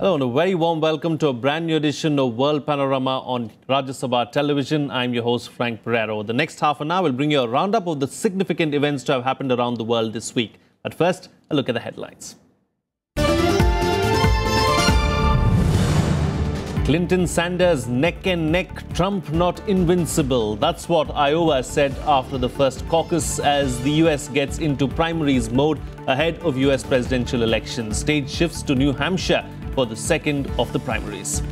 Hello and a very warm welcome to a brand new edition of World Panorama on Rajya Sabha Television. I'm your host Frank Pereira. The next half an hour will bring you a roundup of the significant events to have happened around the world this week. But first, a look at the headlines. Clinton-Sanders neck and neck, Trump not invincible. That's what Iowa said after the first caucus as the US gets into primaries mode ahead of US presidential elections. Stage shifts to New Hampshire for the second of the primaries.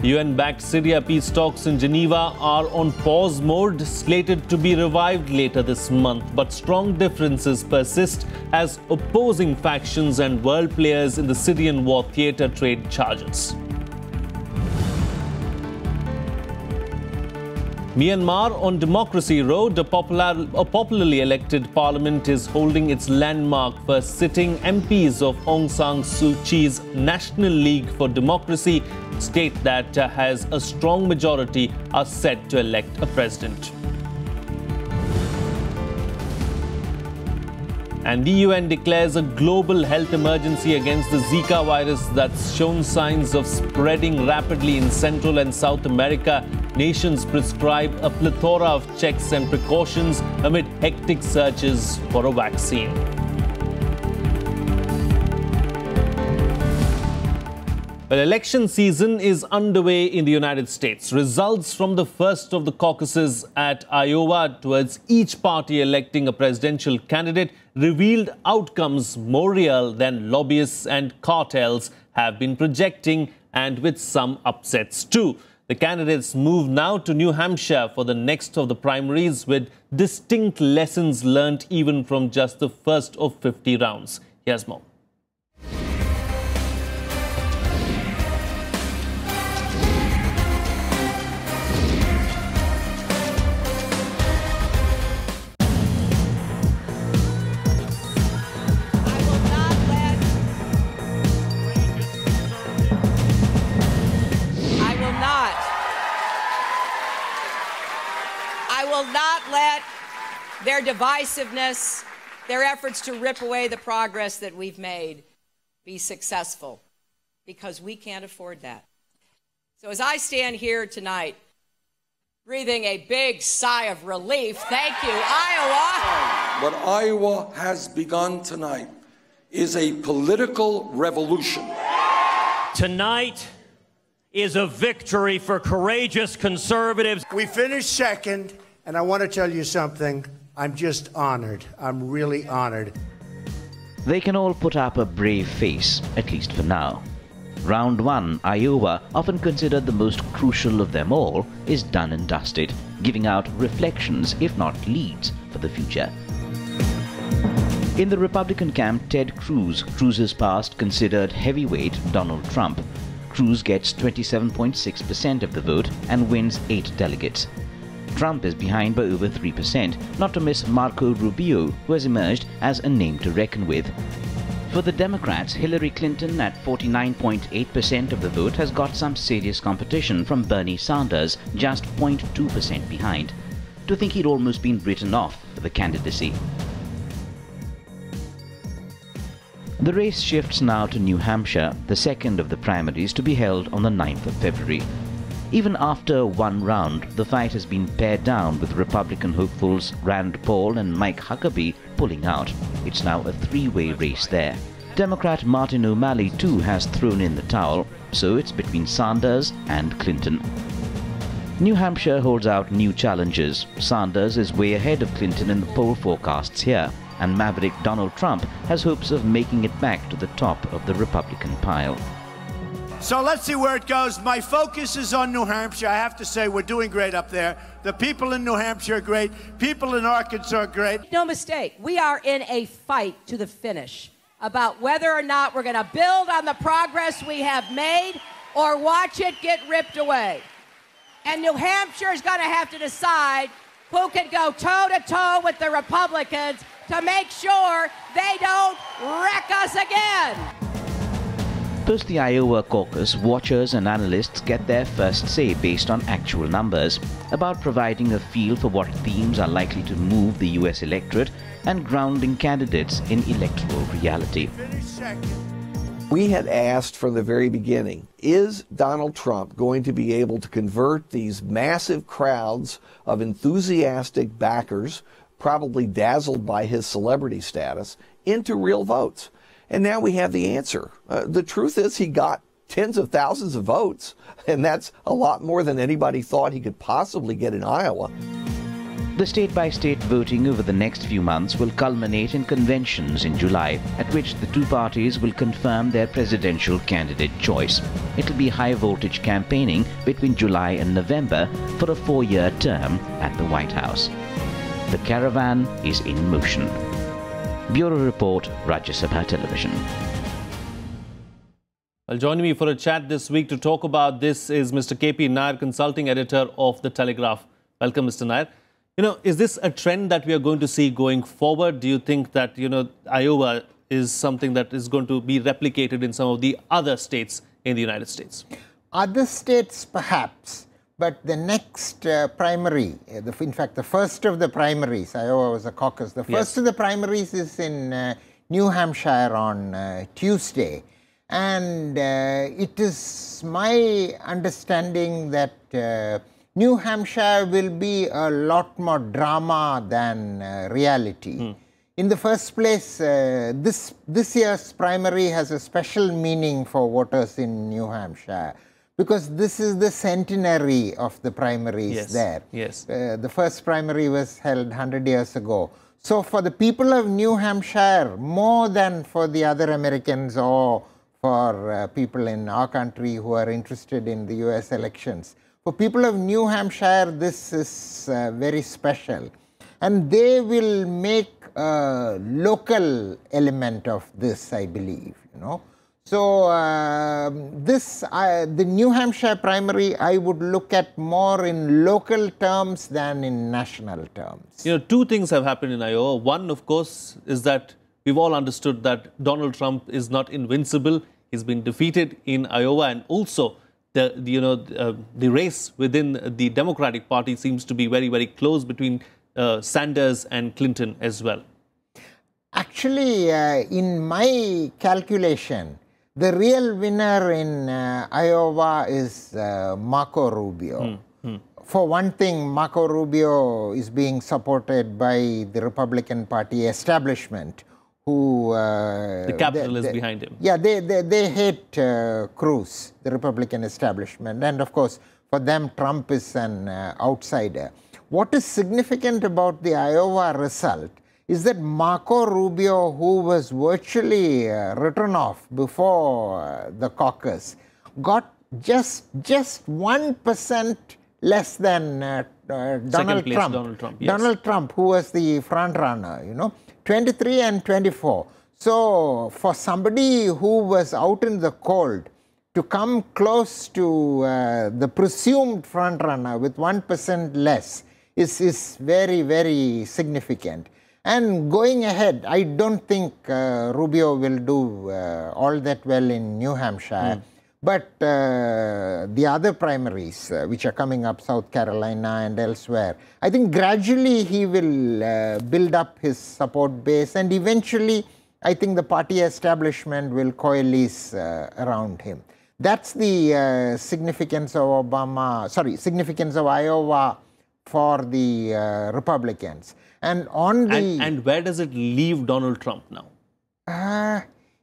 UN-backed Syria peace talks in Geneva are on pause mode, slated to be revived later this month. But strong differences persist as opposing factions and world players in the Syrian war theatre trade charges. Myanmar on democracy road, a popularly elected parliament is holding its landmark first sitting. MPs of Aung San Suu Kyi's National League for Democracy, state that has a strong majority, are set to elect a president. And the UN declares a global health emergency against the Zika virus that's shown signs of spreading rapidly in Central and South America. Nations prescribe a plethora of checks and precautions amid hectic searches for a vaccine. Well, election season is underway in the United States. Results from the first of the caucuses at Iowa towards each party electing a presidential candidate revealed outcomes more real than lobbyists and cartels have been projecting, and with some upsets too. The candidates move now to New Hampshire for the next of the primaries, with distinct lessons learnt even from just the first of 50 rounds. Here's more. Their divisiveness, their efforts to rip away the progress that we've made, be successful, because we can't afford that. So as I stand here tonight, breathing a big sigh of relief, thank you, Iowa. What Iowa has begun tonight is a political revolution. Tonight is a victory for courageous conservatives. We finished second, and I want to tell you something. I'm just honored. I'm really honored. They can all put up a brave face, at least for now. Round one, Iowa, often considered the most crucial of them all, is done and dusted, giving out reflections, if not leads, for the future. In the Republican camp, Ted Cruz, Cruz's past considered heavyweight Donald Trump. Cruz gets 27.6% of the vote and wins 8 delegates. Trump is behind by over 3%, not to miss Marco Rubio, who has emerged as a name to reckon with. For the Democrats, Hillary Clinton at 49.8% of the vote has got some serious competition from Bernie Sanders, just 0.2% behind. To think he'd almost been written off for the candidacy. The race shifts now to New Hampshire, the second of the primaries to be held on the 9th of February. Even after one round, the fight has been pared down, with Republican hopefuls Rand Paul and Mike Huckabee pulling out. It's now a three-way race there. Democrat Martin O'Malley too has thrown in the towel, so it's between Sanders and Clinton. New Hampshire holds out new challenges. Sanders is way ahead of Clinton in the poll forecasts here, and maverick Donald Trump has hopes of making it back to the top of the Republican pile. So let's see where it goes. My focus is on New Hampshire. I have to say we're doing great up there. The people in New Hampshire are great. People in Arkansas are great. No mistake, we are in a fight to the finish about whether or not we're going to build on the progress we have made or watch it get ripped away. And New Hampshire is going to have to decide who can go toe-to-toe with the Republicans to make sure they don't wreck us again. Post the Iowa Caucus, watchers and analysts get their first say based on actual numbers about providing a feel for what themes are likely to move the US electorate and grounding candidates in electoral reality. We had asked from the very beginning, is Donald Trump going to be able to convert these massive crowds of enthusiastic backers, probably dazzled by his celebrity status, into real votes? And now we have the answer. The truth is he got tens of thousands of votes, and that's a lot more than anybody thought he could possibly get in Iowa. The state-by-state voting over the next few months will culminate in conventions in July, at which the two parties will confirm their presidential candidate choice. It'll be high-voltage campaigning between July and November for a 4-year term at the White House. The caravan is in motion. Bureau Report, Rajya Sabha Television. Well, joining me for a chat this week to talk about this is Mr. K.P. Nayar, consulting editor of the Telegraph. Welcome, Mr. Nayar. Is this a trend that we are going to see going forward? Do you think that, Iowa is something that is going to be replicated in some of the other states in the United States? Other states, perhaps. But the next primary, in fact, the first of the primaries, Iowa was a caucus, the first of the primaries is in New Hampshire on Tuesday. And it is my understanding that New Hampshire will be a lot more drama than reality. In the first place, this year's primary has a special meaning for voters in New Hampshire, because this is the centenary of the primaries there. Yes. The first primary was held 100 years ago. So for the people of New Hampshire, more than for the other Americans or for people in our country who are interested in the US elections, for people of New Hampshire, this is very special. And they will make a local element of this, I believe, So the New Hampshire primary, I would look at more in local terms than in national terms. Two things have happened in Iowa. One, of course, is that we've all understood that Donald Trump is not invincible. He's been defeated in Iowa, and also the race within the Democratic Party seems to be very, very close between Sanders and Clinton as well. Actually, in my calculation, the real winner in Iowa is Marco Rubio. For one thing, Marco Rubio is being supported by the Republican Party establishment, who... the capital is behind him. Yeah, they hate Cruz, the Republican establishment. And of course, for them, Trump is an outsider. What is significant about the Iowa result is that Marco Rubio, who was virtually written off before the caucus, got just 1% less than Donald Trump. Yes. Donald Trump, who was the front runner, 23 and 24. So for somebody who was out in the cold to come close to the presumed front runner with 1% less is very, very significant. And going ahead, I don't think Rubio will do all that well in New Hampshire. But the other primaries, which are coming up, South Carolina and elsewhere, I think gradually he will build up his support base, and eventually I think the party establishment will coalesce around him. That's the significance of significance of Iowa for the Republicans. And on the and where does it leave Donald Trump now?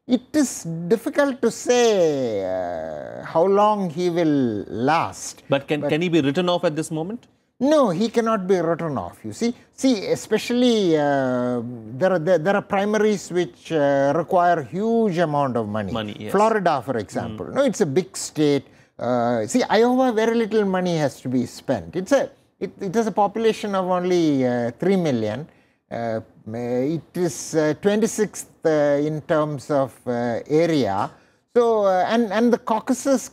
It is difficult to say how long he will last. But can he be written off at this moment? No, he cannot be written off, you see. Especially there are primaries which require huge amount of money. Yes. Florida, for example. No, it's a big state. Iowa, very little money has to be spent. It has a population of only 3 million. It is 26th in terms of area. So, and the caucuses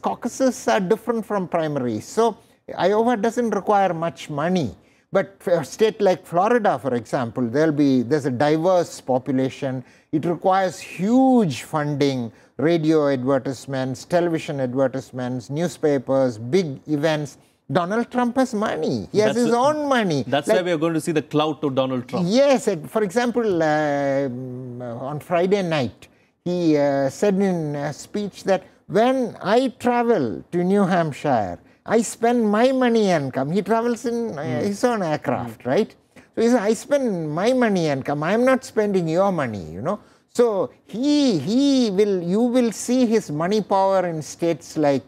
are different from primaries. So, Iowa doesn't require much money. But for a state like Florida, for example, there's a diverse population. It requires huge funding, radio advertisements, television advertisements, newspapers, big events. Donald Trump has money. He has his own money. That's why we are going to see the clout of Donald Trump. Yes. For example, on Friday night, he said in a speech that when I travel to New Hampshire, I spend my money and come. He travels in his own aircraft, right? So he said, I spend my money and come. I am not spending your money, you know. So you will see his money power in states like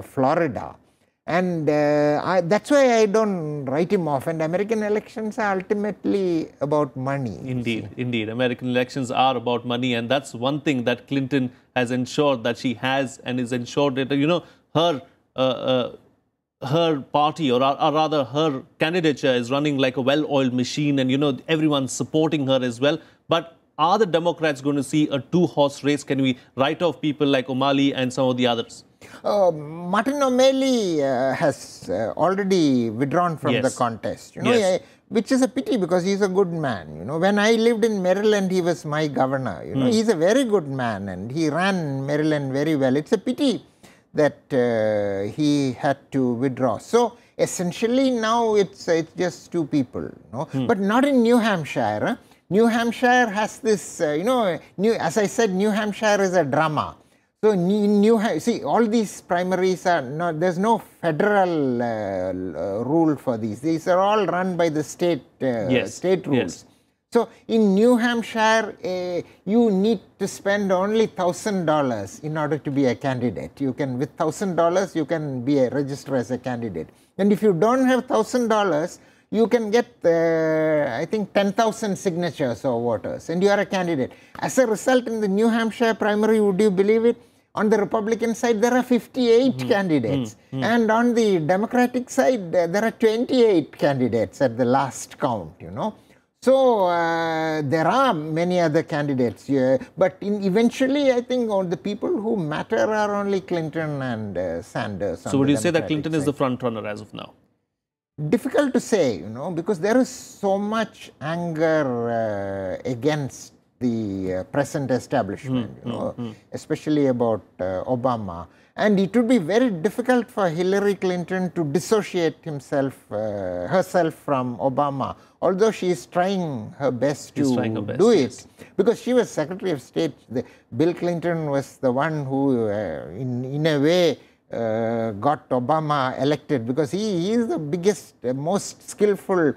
Florida. And that's why I don't write him off. And American elections are ultimately about money. Indeed, indeed. American elections are about money. And that's one thing that Clinton has ensured that she has and is ensured that, you know, her party, or rather her candidature, is running like a well-oiled machine, and, you know, everyone's supporting her as well. But are the Democrats going to see a two-horse race? Can we write off people like O'Malley and some of the others? Martin O'Malley has already withdrawn from the contest, you know, which is a pity because he's a good man. You know, when I lived in Maryland, he was my governor. You know, he's a very good man and he ran Maryland very well. It's a pity that he had to withdraw. So essentially now it's just two people, you know? But not in New Hampshire. Huh? New Hampshire has this, you know, as I said, New Hampshire is a drama. So see, all these primaries are not, there's no federal rule for these. These are all run by the state state rules. Yes. So in New Hampshire, you need to spend only $1,000 in order to be a candidate. You can, with $1,000, you can register as a candidate. And if you don't have $1,000, you can get, I think, 10,000 signatures or voters, and you are a candidate. As a result, in the New Hampshire primary, would you believe it? On the Republican side, there are 58 candidates. And on the Democratic side, there are 28 candidates at the last count, you know. So there are many other candidates here, but eventually I think all the people who matter are only Clinton and Sanders. So would you say that Clinton is the front runner as of now? Difficult to say, you know, because there is so much anger against the present establishment, you know, especially about Obama. And it would be very difficult for Hillary Clinton to dissociate herself from Obama, although she is trying her best to do it. Because she was Secretary of State. Bill Clinton was the one who, in a way, got Obama elected, because he is the biggest, most skillful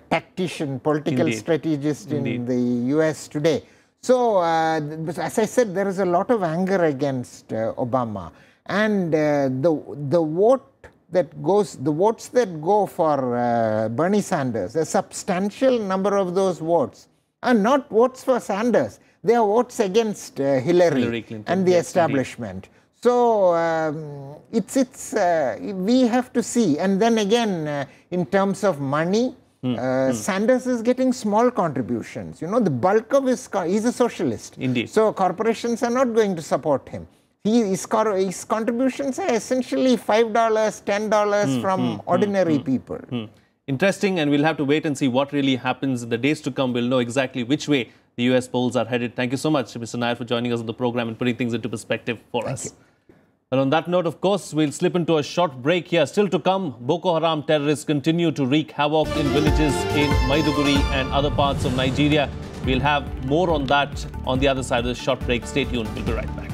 tactician, political strategist in the US today. So, as I said, there is a lot of anger against Obama. And the votes that go for Bernie Sanders, a substantial number of those votes are not votes for Sanders. They are votes against Hillary Clinton and the establishment. So we have to see. And then again, in terms of money, Sanders is getting small contributions. You know, the bulk of he's a socialist. Indeed. So corporations are not going to support him. His contributions are essentially $5, $10 from ordinary people. Interesting, and we'll have to wait and see what really happens in the days to come. We'll know exactly which way the US polls are headed. Thank you so much, Mr. Nayar, for joining us on the program and putting things into perspective for us. Thank you. And on that note, of course, we'll slip into a short break here. Still to come, Boko Haram terrorists continue to wreak havoc in villages in Maiduguri and other parts of Nigeria. We'll have more on that on the other side of the short break. Stay tuned. We'll be right back.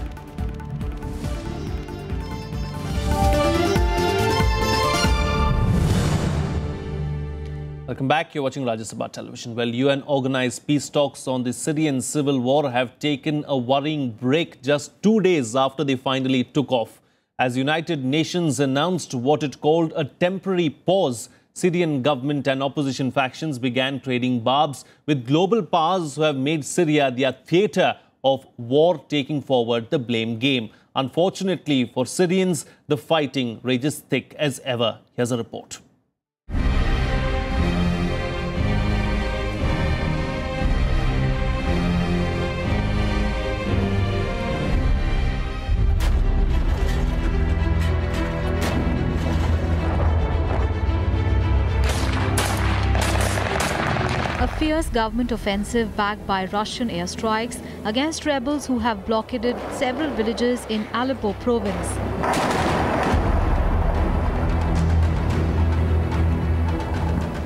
Welcome back. You're watching Rajya Sabha Television. Well, UN-organized peace talks on the Syrian civil war have taken a worrying break just 2 days after they finally took off. As United Nations announced what it called a temporary pause, Syrian government and opposition factions began trading barbs with global powers who have made Syria their theatre of war, taking forward the blame game. Unfortunately for Syrians, the fighting rages thick as ever. Here's a report. A fierce government offensive backed by Russian airstrikes against rebels who have blockaded several villages in Aleppo province.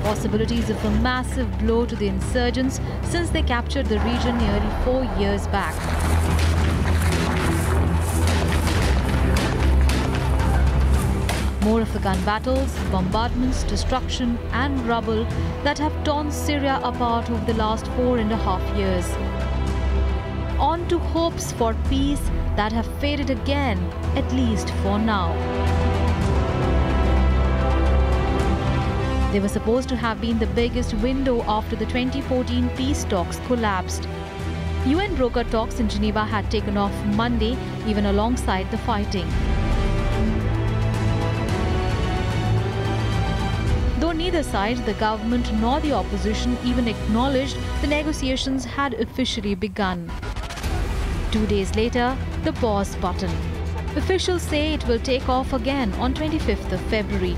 Possibilities of a massive blow to the insurgents since they captured the region nearly 4 years back. More of the gun battles, bombardments, destruction and rubble that have torn Syria apart over the last 4.5 years. On to hopes for peace that have faded again, at least for now. They were supposed to have been the biggest window after the 2014 peace talks collapsed. UN broker talks in Geneva had taken off Monday, even alongside the fighting. Though neither side, the government nor the opposition, even acknowledged the negotiations had officially begun. 2 days later, the pause button. Officials say it will take off again on 25th of February.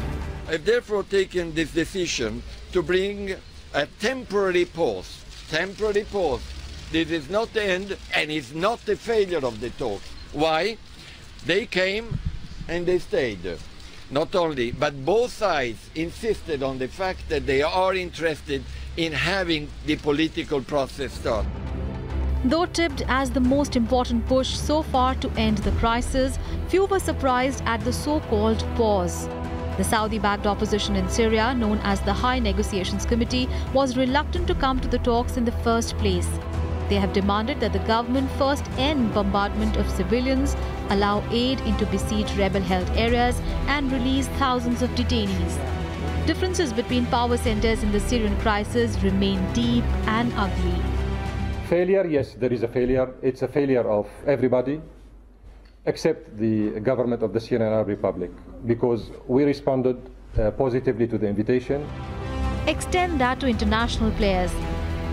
I've therefore taken this decision to bring a temporary pause. Temporary pause. This is not the end and it's not the failure of the talks. Why? They came and they stayed. Not only, but both sides insisted on the fact that they are interested in having the political process start. Though tipped as the most important push so far to end the crisis, few were surprised at the so-called pause. The Saudi-backed opposition in Syria, known as the High Negotiations Committee, was reluctant to come to the talks in the first place. They have demanded that the government first end bombardment of civilians, allow aid into besieged rebel-held areas and release thousands of detainees. Differences between power centers in the Syrian crisis remain deep and ugly. Failure, yes, there is a failure. It's a failure of everybody except the government of the Syrian Arab Republic, because we responded positively to the invitation. Extend that to international players.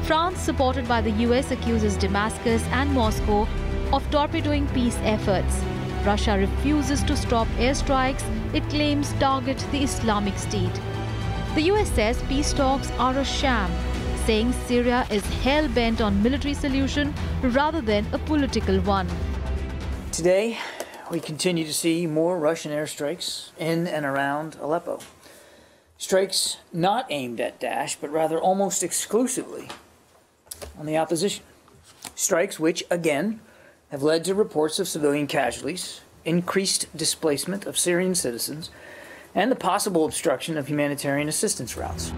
France, supported by the US, accuses Damascus and Moscow of torpedoing peace efforts. Russia refuses to stop airstrikes it claims target the Islamic State. The US says peace talks are a sham, saying Syria is hell-bent on military solution rather than a political one. Today, we continue to see more Russian airstrikes in and around Aleppo. Strikes not aimed at Daesh, but rather almost exclusively on the opposition. Strikes which, again, have led to reports of civilian casualties, increased displacement of Syrian citizens, and the possible obstruction of humanitarian assistance routes.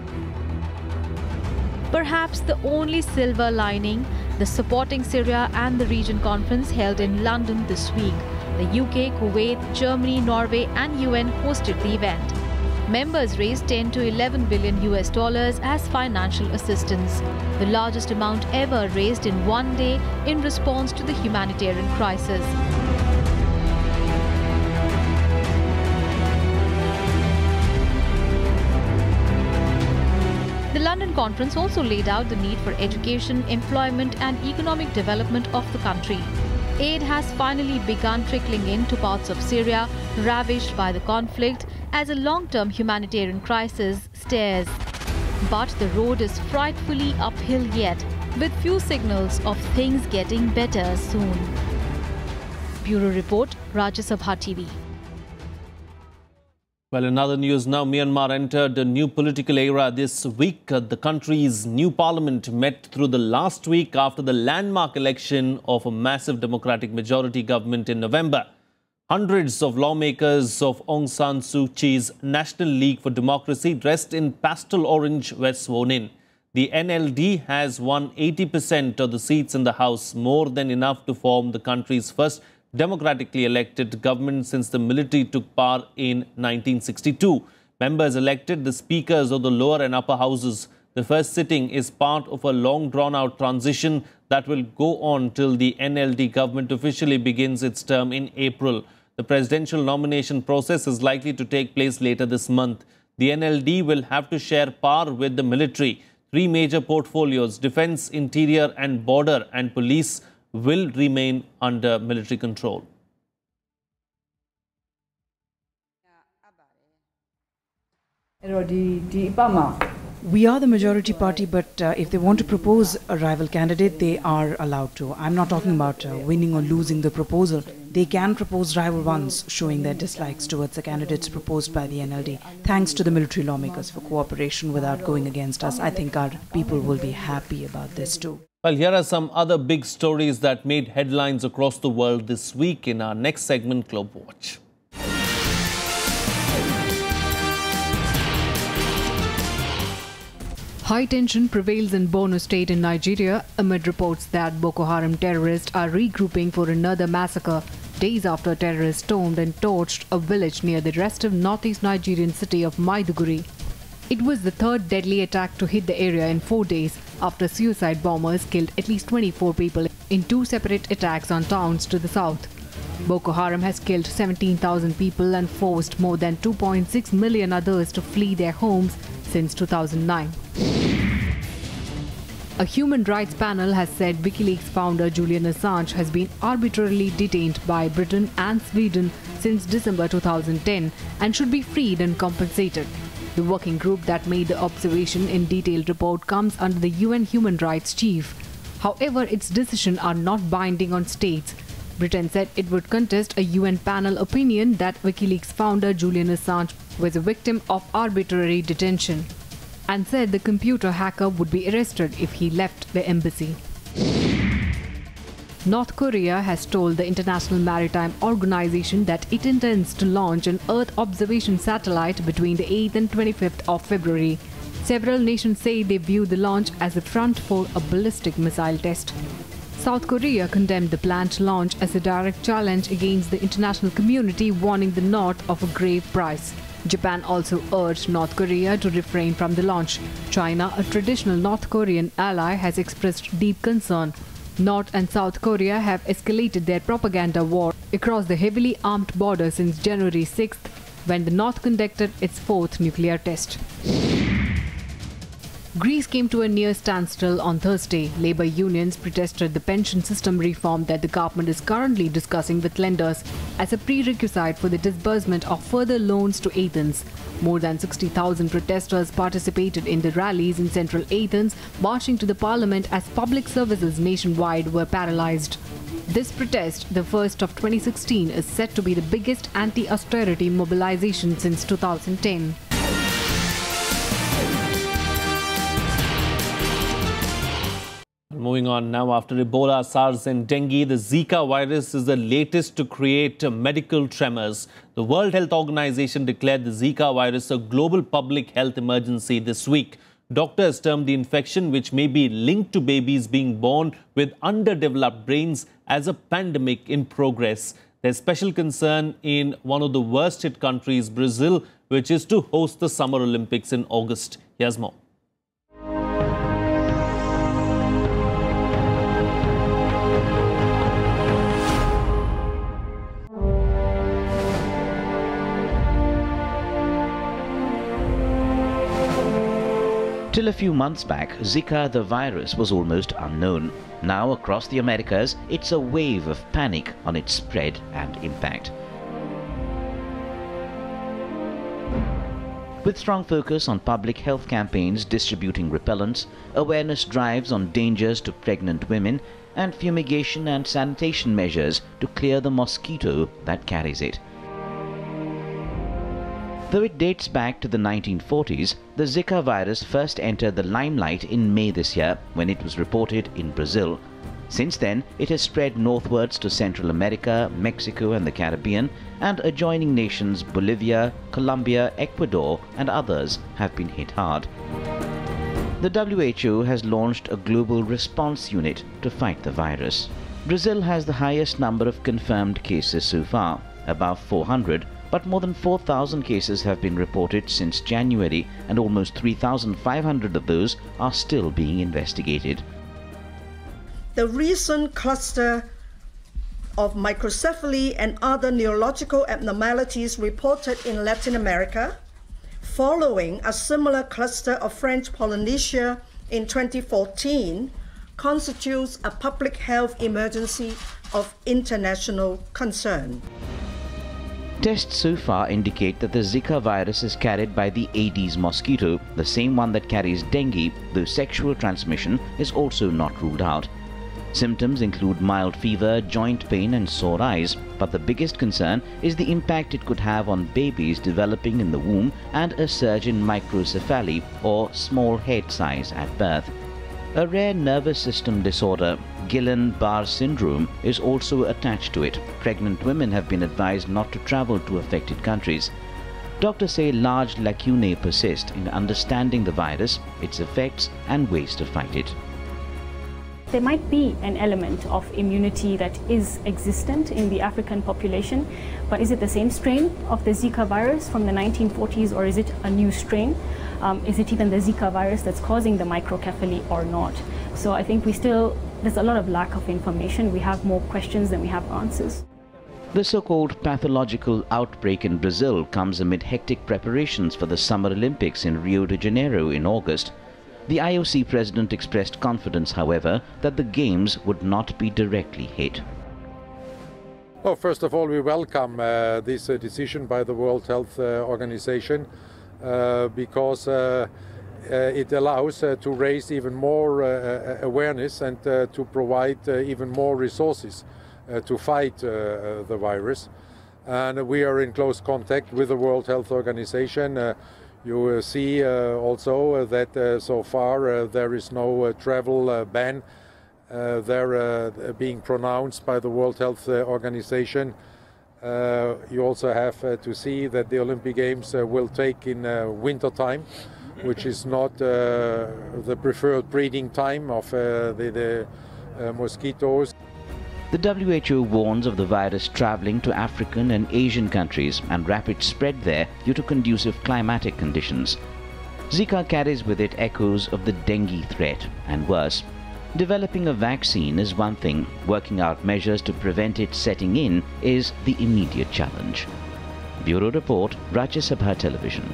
Perhaps the only silver lining, the Supporting Syria and the Region conference held in London this week. The UK, Kuwait, Germany, Norway and UN hosted the event. Members raised 10 to 11 billion US dollars as financial assistance, the largest amount ever raised in one day in response to the humanitarian crisis. The London conference also laid out the need for education, employment and economic development of the country. Aid has finally begun trickling into parts of Syria ravaged by the conflict as a long-term humanitarian crisis stares. But the road is frightfully uphill yet, with few signals of things getting better soon. Bureau Report, Rajya Sabha TV. Well, in other news now, Myanmar entered a new political era this week. The country's new parliament met through the last week after the landmark election of a massive democratic majority government in November. Hundreds of lawmakers of Aung San Suu Kyi's National League for Democracy, dressed in pastel orange, were sworn in. The NLD has won 80% of the seats in the House, more than enough to form the country's first democratically elected government since the military took power in 1962. Members elected the speakers of the lower and upper houses. The first sitting is part of a long drawn-out transition that will go on till the NLD government officially begins its term in April. The presidential nomination process is likely to take place later this month. The NLD will have to share power with the military. Three major portfolios, defense, interior and border and police, will remain under military control. We are the majority party, but if they want to propose a rival candidate, they are allowed to. I'm not talking about winning or losing the proposal. They can propose rival ones, showing their dislikes towards the candidates proposed by the NLD. Thanks to the military lawmakers for cooperation without going against us. I think our people will be happy about this too. Well, here are some other big stories that made headlines across the world this week in our next segment, Globe Watch. High tension prevails in Borno State in Nigeria amid reports that Boko Haram terrorists are regrouping for another massacre days after terrorists stormed and torched a village near the restive northeast Nigerian city of Maiduguri. It was the third deadly attack to hit the area in 4 days after suicide bombers killed at least 24 people in 2 separate attacks on towns to the south. Boko Haram has killed 17,000 people and forced more than 2.6 million others to flee their homes since 2009. A human rights panel has said WikiLeaks founder Julian Assange has been arbitrarily detained by Britain and Sweden since December 2010 and should be freed and compensated. The working group that made the observation in detailed report comes under the UN Human Rights Chief. However, its decisions are not binding on states. Britain said it would contest a UN panel opinion that WikiLeaks founder Julian Assange was a victim of arbitrary detention and said the computer hacker would be arrested if he left the embassy. North Korea has told the International Maritime Organization that it intends to launch an Earth observation satellite between the 8th and 25th of February. Several nations say they view the launch as a front for a ballistic missile test. South Korea condemned the planned launch as a direct challenge against the international community, warning the North of a grave price. Japan also urged North Korea to refrain from the launch. China, a traditional North Korean ally, has expressed deep concern. North and South Korea have escalated their propaganda war across the heavily armed border since January 6th, when the North conducted its 4th nuclear test. Greece came to a near standstill on Thursday. Labour unions protested the pension system reform that the government is currently discussing with lenders as a prerequisite for the disbursement of further loans to Athens. More than 60,000 protesters participated in the rallies in central Athens, marching to the parliament as public services nationwide were paralysed. This protest, the first of 2016, is set to be the biggest anti-austerity mobilisation since 2010. Moving on now, after Ebola, SARS and dengue, the Zika virus is the latest to create medical tremors. The World Health Organization declared the Zika virus a global public health emergency this week. Doctors termed the infection, which may be linked to babies being born with underdeveloped brains, as a pandemic in progress. There's special concern in one of the worst hit countries, Brazil, which is to host the Summer Olympics in August. Here's more. Till a few months back, Zika the virus was almost unknown. Now across the Americas, it's a wave of panic on its spread and impact. With strong focus on public health campaigns distributing repellents, awareness drives on dangers to pregnant women, and fumigation and sanitation measures to clear the mosquito that carries it. Though it dates back to the 1940s, the Zika virus first entered the limelight in May this year when it was reported in Brazil. Since then, it has spread northwards to Central America, Mexico and the Caribbean, and adjoining nations Bolivia, Colombia, Ecuador and others have been hit hard. The WHO has launched a global response unit to fight the virus. Brazil has the highest number of confirmed cases so far, above 400, but more than 4,000 cases have been reported since January, and almost 3,500 of those are still being investigated. The recent cluster of microcephaly and other neurological abnormalities reported in Latin America, following a similar cluster of French Polynesia in 2014, constitutes a public health emergency of international concern. Tests so far indicate that the Zika virus is carried by the Aedes mosquito, the same one that carries dengue, though sexual transmission is also not ruled out. Symptoms include mild fever, joint pain and sore eyes, but the biggest concern is the impact it could have on babies developing in the womb and a surge in microcephaly or small head size at birth. A rare nervous system disorder, Guillain-Barré syndrome, is also attached to it. Pregnant women have been advised not to travel to affected countries. Doctors say large lacunae persist in understanding the virus, its effects and ways to fight it. There might be an element of immunity that is existent in the African population, but is it the same strain of the Zika virus from the 1940s, or is it a new strain? Is it even the Zika virus that's causing the microcephaly or not? So I think there's a lot of lack of information. We have more questions than we have answers. The so-called pathological outbreak in Brazil comes amid hectic preparations for the Summer Olympics in Rio de Janeiro in August. The IOC president expressed confidence, however, that the Games would not be directly hit. Well, first of all, we welcome this decision by the World Health Organization because it allows to raise even more awareness and to provide even more resources to fight the virus. And we are in close contact with the World Health Organization. You see also that so far there is no travel ban. They're being pronounced by the World Health Organization. You also have to see that the Olympic Games will take in winter time, which is not the preferred breeding time of the mosquitoes. The WHO warns of the virus traveling to African and Asian countries and rapid spread there due to conducive climatic conditions. Zika carries with it echoes of the dengue threat, and worse. Developing a vaccine is one thing, working out measures to prevent it setting in is the immediate challenge. Bureau Report, Rajya Sabha Television.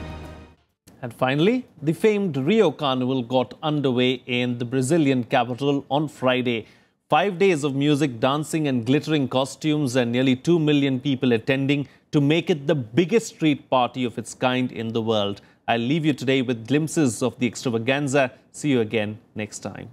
And finally, the famed Rio Carnival got underway in the Brazilian capital on Friday. 5 days of music, dancing and glittering costumes and nearly 2 million people attending to make it the biggest street party of its kind in the world. I'll leave you today with glimpses of the extravaganza. See you again next time.